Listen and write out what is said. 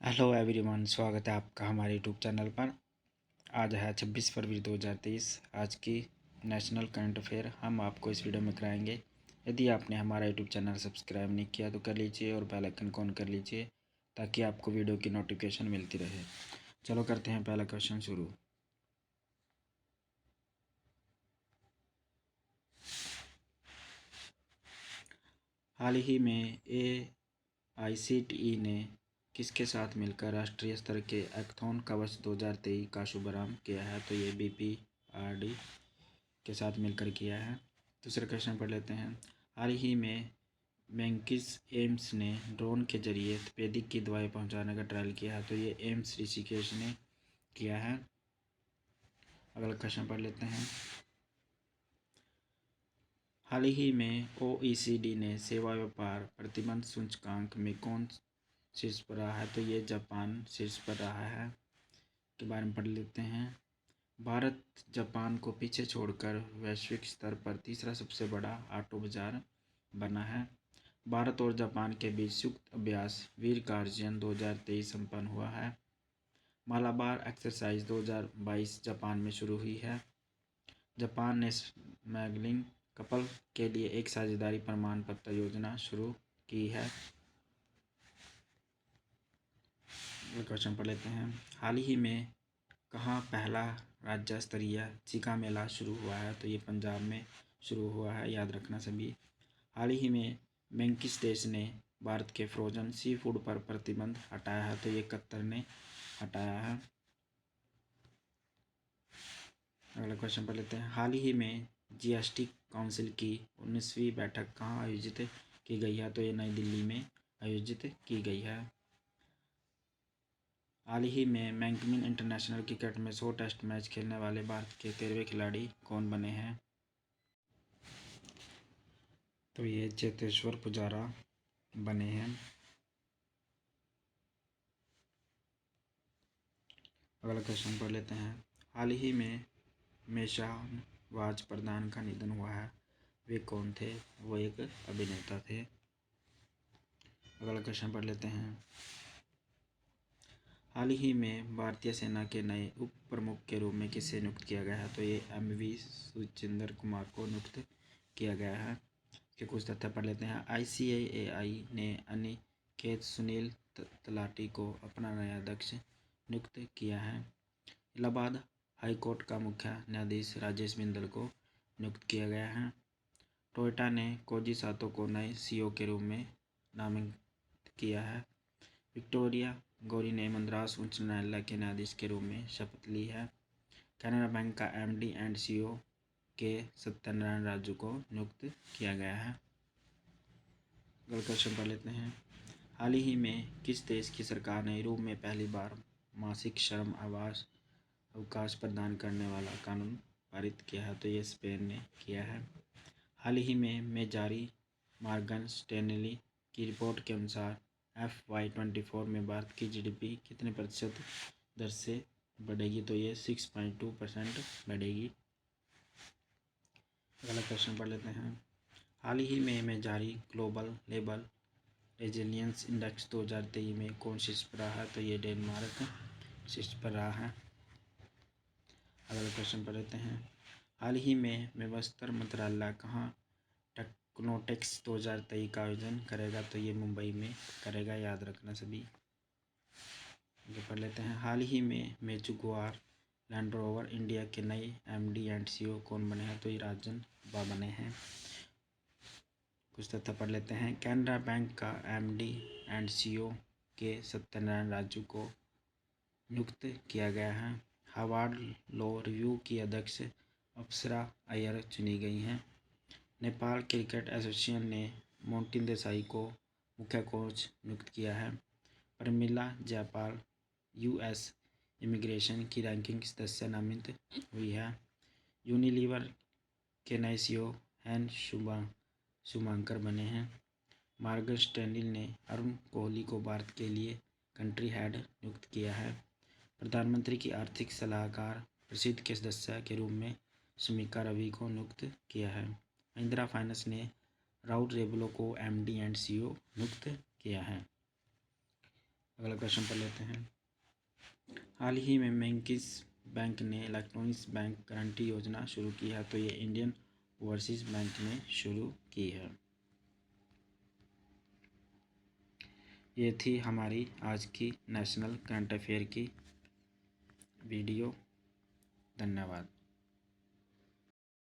Hello everyone, स्वागत है आपका हमारे यूट्यूब चैनल पर। आज है 26 फरवरी 2023। आज की नेशनल करंट अफेयर हम आपको इस वीडियो में कराएंगे। यदि आपने हमारा यूट्यूब चैनल सब्सक्राइब नहीं किया तो कर लीजिए और बेल आइकन को ऑन कर लीजिए ताकि आपको वीडियो की नोटिफिकेशन मिलती रहे। चलो करते हैं पहला क्वेश्चन शुरू। हाल ही में AICTE ने किसके साथ मिलकर राष्ट्रीय स्तर के हैकाथॉन कवच 2023 का शुभारंभ किया है? तो ये BPRD के साथ मिलकर किया है। दूसरा क्वेश्चन पढ़ लेते हैं। हाल ही में बैंकिस एम्स ने ड्रोन के जरिए तपेदिक की दवाई पहुंचाने का ट्रायल किया है। तो ये एम्स ऋषिकेश ने किया है। अगला क्वेश्चन पढ़ लेते हैं। हाल ही में OECD ने सेवा व्यापार प्रतिबंध सूचकांक में कौन शीर्ष पर रहा है? तो ये जापान शीर्ष पर रहा है। के बारे में पढ़ लेते हैं। भारत जापान को पीछे छोड़कर वैश्विक स्तर पर तीसरा सबसे बड़ा ऑटो बाजार बना है। भारत और जापान के बीच संयुक्त अभ्यास वीर गार्जियन 2023 संपन्न हुआ है। मालाबार एक्सरसाइज 2022 जापान में शुरू हुई है। जापान ने स्मगलिंग कपल के लिए एक साझेदारी प्रमाण पत्र योजना शुरू की है। क्वेश्चन पढ़ लेते हैं। हाल ही में कहाँ पहला राज्य स्तरीय चिका मेला शुरू हुआ है? तो ये पंजाब में शुरू हुआ है, याद रखना सभी। हाल ही में बैंकिस देश ने भारत के फ्रोजन सी फूड पर प्रतिबंध हटाया है। तो ये कतर ने हटाया है। अगला क्वेश्चन पढ़ लेते हैं। हाल ही में GST काउंसिल की 19वीं बैठक कहाँ आयोजित की गई है? तो ये नई दिल्ली में आयोजित की गई है। हाल ही में मैकमिलन इंटरनेशनल क्रिकेट में 100 टेस्ट मैच खेलने वाले भारत के 13वें खिलाड़ी कौन बने हैं? तो ये चेतेश्वर पुजारा बने हैं। अगला क्वेश्चन पढ़ लेते हैं। हाल ही में मेहसान वाजपेयी का निधन हुआ है, वे कौन थे? वो एक अभिनेता थे। अगला क्वेश्चन पढ़ लेते हैं। हाल ही में भारतीय सेना के नए उप प्रमुख के रूप में किसे नियुक्त किया गया है? तो ये MV सुचिंदर कुमार को नियुक्त किया गया है। के कुछ तथ्य पढ़ लेते हैं। ICAI ने अनिकेत सुनील तलाटी को अपना नया अध्यक्ष नियुक्त किया है। इलाहाबाद हाईकोर्ट का मुख्य न्यायाधीश राजेश बिंदल को नियुक्त किया गया है। टोयोटा ने koji सातो को नए CEO के रूप में नामित किया है। विक्टोरिया गौरी ने मद्रास उच्च न्यायालय के न्यायाधीश के रूप में शपथ ली है। कैनरा बैंक का MD एंड CEO के सत्यनारायण राजू को नियुक्त किया गया है। अगला क्वेश्चन पढ़ लेते हैं। हाल ही में किस देश की सरकार ने यूरोप में पहली बार मासिक श्रम अवकाश प्रदान करने वाला कानून पारित किया है? तो ये स्पेन ने किया है। हाल ही में जारी मॉर्गन स्टैनली की रिपोर्ट के अनुसार FY24 में भारत की GDP कितने प्रतिशत दर से बढ़ेगी? तो ये 6.2% बढ़ेगी। अगला क्वेश्चन पढ़ लेते हैं। हाल ही में जारी ग्लोबल लेबर रेजिलियंस इंडेक्स 2023 में कौन शीर्ष पर रहा है? तो ये डेनमार्क शीर्ष पर रहा है। अगला क्वेश्चन पढ़ लेते हैं। हाल ही में वस्त्र मंत्रालय कहाँ टेक्नोटेक्स 2023 का आयोजन करेगा? तो ये मुंबई में करेगा, याद रखना सभी। आगे पढ़ लेते हैं। हाल ही में जगुआर लैंड रोवर इंडिया के नए MD एंड CEO कौन बने हैं? तो ये राजन बा बने हैं। कुछ तथ्य पढ़ लेते हैं। कैनरा बैंक का MD एंड CEO के सत्यनारायण राजू को नियुक्त किया गया है। हार्वर्ड लॉ रिव्यू की अध्यक्ष अप्सरा अय्यर चुनी गई हैं। नेपाल क्रिकेट एसोसिएशन ने मोंटिन देसाई को मुख्य कोच नियुक्त किया है। प्रमिला जयपाल US इमिग्रेशन की रैंकिंग सदस्य नामित हुई है। यूनिलीवर के नए CEO हैन शुमांकर बने हैं। मॉर्गन स्टैनली ने अरुण कोहली को भारत के लिए कंट्री हेड नियुक्त किया है। प्रधानमंत्री की आर्थिक सलाहकार परिषद के सदस्य के रूप में सुमिका रवि को नियुक्त किया है। महिंद्रा फाइनेंस ने राउल रेवलो को MD एंड CEO नियुक्त किया है। अगला क्वेश्चन पढ़ लेते हैं। हाल ही में किस बैंक ने इलेक्ट्रॉनिक बैंक गारंटी योजना शुरू की है? तो ये इंडियन ओवरसीज बैंक ने शुरू की है। ये थी हमारी आज की नेशनल करंट अफेयर की वीडियो। धन्यवाद।